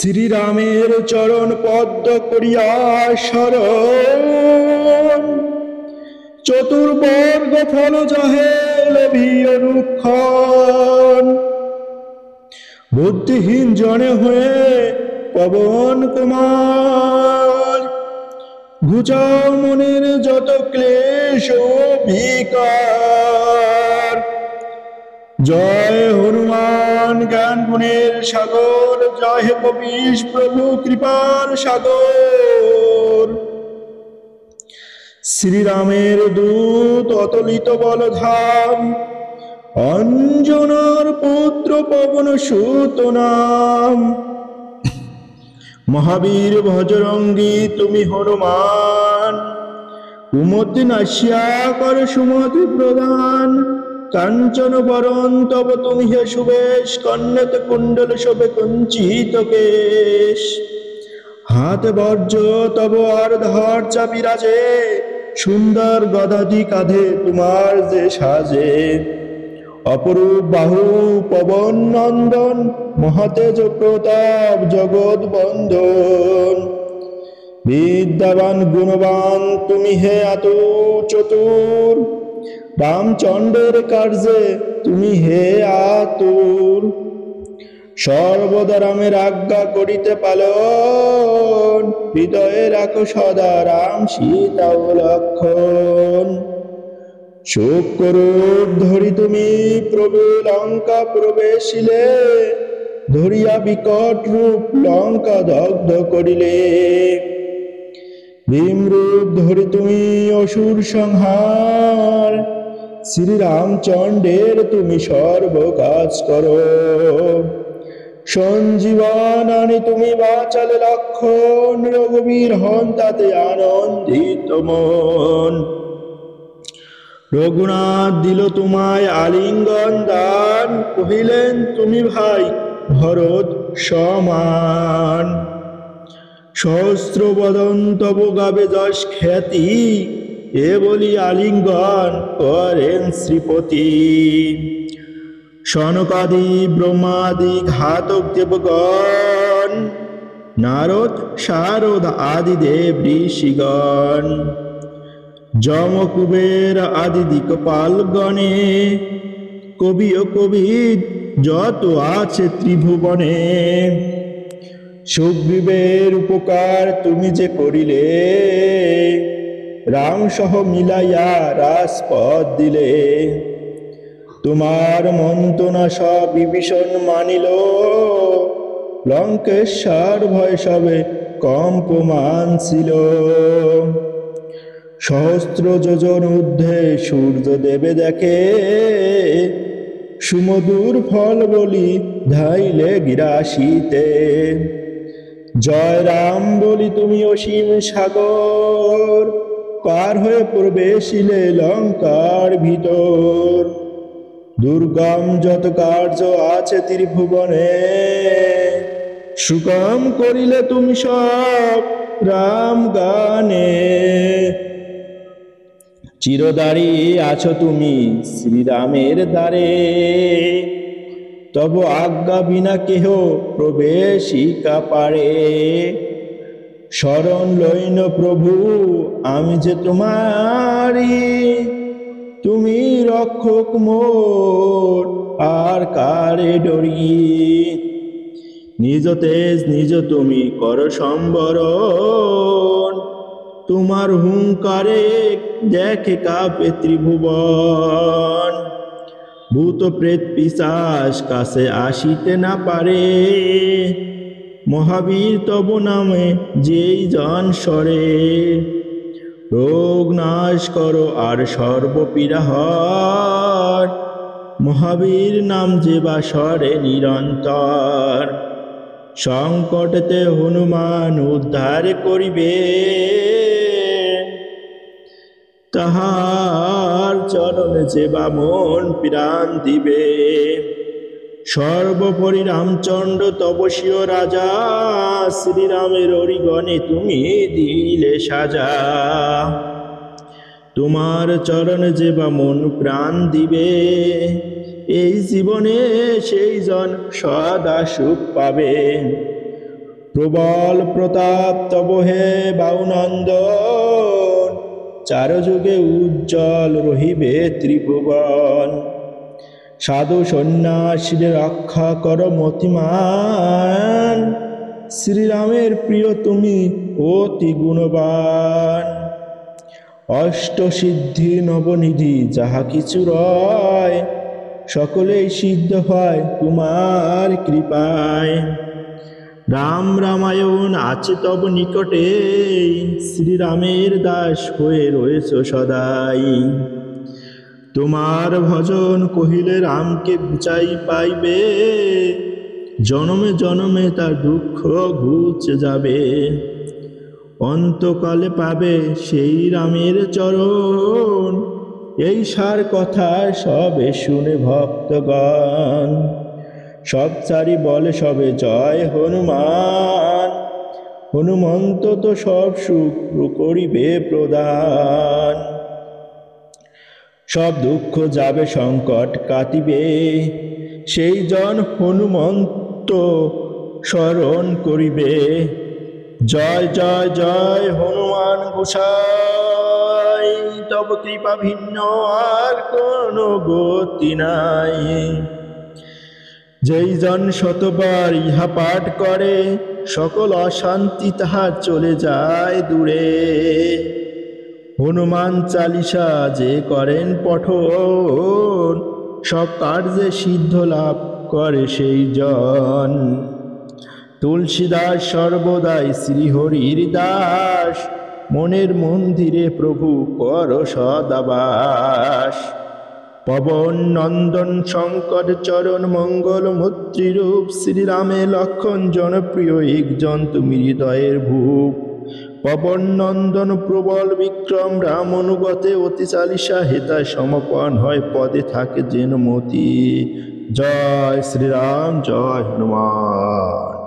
শ্রীরামের চরণ পদ্ম করিয়া শরণ, চতুর্বর্গ ফল যাহে লভি অনুক্ষণ। বুদ্ধিহীন জনে হয়ে পবন কুমার, ঘুচাও মনের যত ক্লেশ বিকার। জয় হনুমান জ্ঞান গুণের সাগর, জয় হে কপিশ প্রভু কৃপার সাগর। শ্রীরামের দূত অতলিত বলধাম, অঞ্জনার পুত্র পবন সুত নাম। মহাবীর ভজরঙ্গী তুমি হনুমান, কুমতি নাশিয়া কর সুমতি প্রদান। কাঞ্চন বরণ তব তুমি হে সুবেশ, কর্ণেতে কুণ্ডল শোভে কুঞ্চিত কেশ। হাতে বর্জ্য তব আর ধর চাপিরাজে, সুন্দর গদাধি কাঁধে তোমার যে সাজে। অপরূপ বাহু পবন নন্দন, মহাতেজ প্রতাপ জগৎ বন্দন। বিদ্যাবান গুণবান তুমি হে আতু চতুর, রামচন্দ্রের কার্যে তুমি হে আতুর। সর্বদা রামের আজ্ঞা করিতে পালন, হৃদয়ে রাখো সদা রাম সীতা ও লক্ষণ। শোকরূপ ধরি তুমি প্রভু লঙ্কা প্রবেশিলে, ধরিয়া বিকট রূপ লঙ্কা দগ্ধ করিলে। ভীমরূপ ধরি তুমি অসুর সংহার, শ্রীরামচন্দ্রের তুমি সর্ব কাজ করো। সঞ্জীবন আনি তুমি বাঁচালে লক্ষণ, রঘুবীর হন তাতে আনন্দিত মন। রঘুনাথ দিল তোমায় আলিঙ্গন দান, কহিলেন তুমি ভাই ভরত সমান। সহস্র বদন তব গাবে যশ খ্যাতি, এ বলি আলিঙ্গন করেন শ্রীপতি। সনকাদি ব্রহ্মাদি ঘাতক দেবগণ, নারদ শারদ আদি দেব ঋষিগণ। যম কুবের আদি দিকপাল গণে, কবি ও কবিদ যত আছে ত্রিভুবনে। সুগ্রীবের উপকার তুমি যে করিলে, রাম সহ মিলাইয়া রাজপথ দিলে। তোমার মন্ত্রণা সব বিভীষণ মানিল, লঙ্কেশ্বর ভয় সবে কম্পমান ছিল। সহস্র যোজন ঊর্ধ্বে সূর্য দেবে দেখে, সুমধুর ফল বলি ধাইলে গিরাশিতে। জয় রাম বলি তুমি অসীম সাগর, পার হয়ে প্রবেশিলে লঙ্কার ভিতর। দুর্গম যত কার্য আছে ত্রিভুবনে, সুগম করিলে তুমি সব রাম গানে। চিরদারি আছো তুমি শ্রীরামের দ্বারে, তব আজ্ঞা বিনা কেহ প্রবেশিকা পারে। শরণ লইন প্রভু আমি যে তোমারি, তুমি রক্ষক মোর আর কারে ডরি। নিজ তেজ নিজ তুমি কর সম্বরণ, তোমার হুঙ্কারে দেখে কাঁপে ত্রিভুবন। ভূত প্রেত পিশাচ কাছে আসিতে না পারে, মহাবীর তব নামে যেই জন সরে। রোগ নাশ করো আর সর্বপীড়া হর, মহাবীর নাম যে বা সরে নিরন্তর। সংকটেতে হনুমান উদ্ধার করিবে, তাহার চরণে যে বা মন প্রাণ দিবে। সর্বোপরি রামচন্দ্র তপস্বীয় রাজা, শ্রীরামের অরিগণে তুমি দিলে সাজা। তোমার চরণে যে বা মন প্রাণ দিবে, এই জীবনে সেই জন সদা সুখ পাবে। প্রবল প্রতাপ তব হে বাউনন্দন, চারযুগে উজ্জ্বল রহিবে ত্রিভুবন। সাধু সন্ন্যাসীর রক্ষা কর মতিমান, শ্রীরামের প্রিয় তুমি অতি গুণবান। অষ্টসিদ্ধি নবনিধি যাহা কিছু রয়, সকলেই সিদ্ধ হয় তোমার কৃপায়। রাম রামায়ণ আছে তব নিকটে, শ্রীরামের দাস হয়ে রয়েছ সদাই। তোমার ভজন কহিলে রামকে ঘুচাই পাইবে, জনমে জনমে তার দুঃখ ঘুচে যাবে। অন্তকালে পাবে সেই রামের চরণ, এই সার কথা সবে শুনে ভক্তগণ। সব চারি বলে সবে জয় হনুমান, হনুমন্ত তো সব সুখ করিবে প্রদান। সব দুঃখ যাবে সংকট কাটিবে, সেই জন হনুমন্ত স্মরণ করিবে। জয় জয় জয় হনুমান গোসাই, তব কৃপা ভিন্ন আর কোনো গতি নাই। যেই জন শতবার ইহা পাঠ করে, সকল অশান্তি তাহার চলে যায় দূরে। হনুমান চালিসা যে করেন পঠন, সব কার্যে সিদ্ধ লাভ করে সেই জন। তুলসীদাস সর্বদাই শ্রীহরির দাস, মনের মন্দিরে প্রভু কর সদাবাস। পবন নন্দন শঙ্কর চরণ মঙ্গল মূর্তিরূপ, শ্রীরামে লক্ষণ জনপ্রিয় একজন তুমি হৃদয়ের ভূপ। পবন নন্দন প্রবল বিক্রম, রাম অনুগতে অতি চালিসা, হেতায় সমপন হয় পদে থাকে যেন মতি। জয় শ্রীরাম, জয় হনুমান।